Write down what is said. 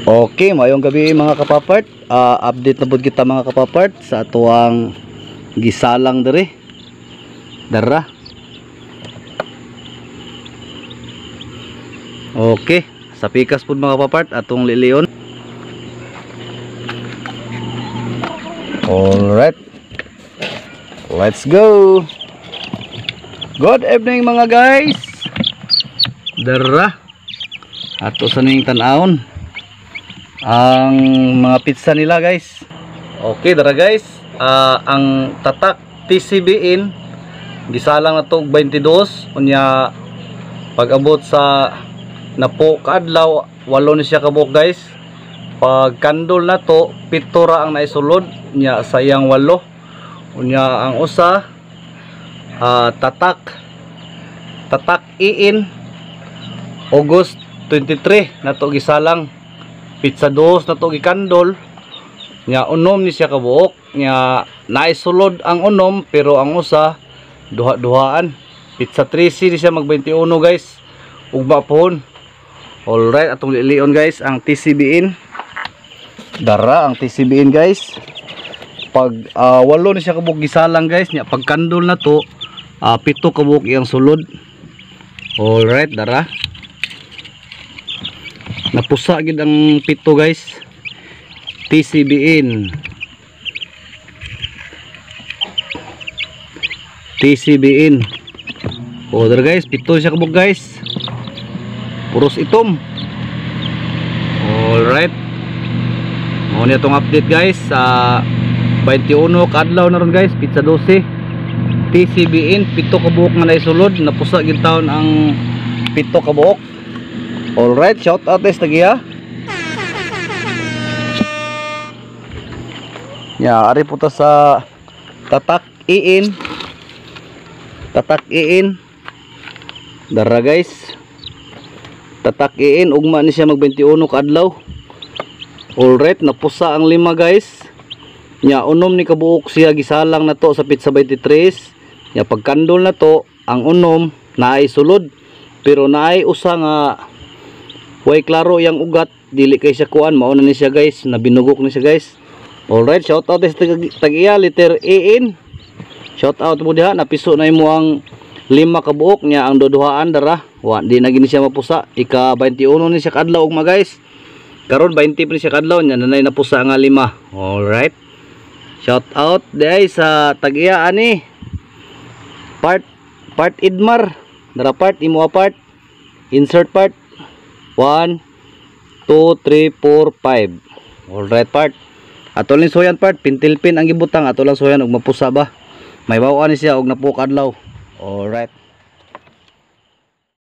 Okay, mayong gabi mga kapapart. Update na pud kita mga kapapart sa atuang gisalang dere. Dara. Okay, sa pikas pud mga kapapart atong liliyon. Alright. Let's go. Good evening mga guys. Dara. Ato sa ning tan-awon ang mga pizza nila guys. Okay dara guys, ang tatak TCBin gisalang na to 22 unya pag abot sa napo kaadlaw 8 ni siya kabuk guys. Pag kandol na to 7 ra ang naisulod nya sayang 8 unya ang usa tatak iin August 23 na to gisalang pizza 2 na to gikandol nya unom ni siya kabuok nya naisulod ang unom pero ang usa duha-duhaan pizza 3C ni siya mag 21 guys ugma pohon. Alright, atong lilion guys ang TCBin. Dara ang TCBin guys. Pag 8 ni siya kabuok gisalang guys nya pag kandol na to 7 kabuok iyang sulod. Alright, dara napusa gid ang 7 guys. TCBin order guys 7 siya kabog guys puros itom. Alright, mo ni itong update guys sa 21 kadlaw na ron guys pizza 12 TCBin 7 kabuok nga naisulod napusa gid taon ang 7 kabuok. Alright, shout out guys tagiya. Ya, ari po ta sa tatak iin. Dara guys. Tatak iin ugma ni siya mag 21 kaadlaw. Alright, napusa ang 5 guys. Nya unom ni kabuok siya gisalang na to sa pizza 23. Nya pagkandol na to ang unom naay sulod pero naay usa nga way klaro yang ugat dili kay siya kuan mao na ni siya guys nabinugok ni siya guys. Alright, shout out sa tagiya letter iin. Shout out mo diha napiso na imo ang 5 kabuok nya ang duduhaan dara wa di na gini siya mapusa ika 21 ni siya kadlaw ugma guys karon 20 pa ni siya kadlaw nya nanay napusa nga 5. Alright, shout out guys sa tagiya ani part Idmar dara part imo part insert part 1 2 3 4 5. Alright part ato lang soyan part pintilpin ang gibutang ato lang soyan og mapusa ba may bawaan ni siya og napukadlaw. Alright.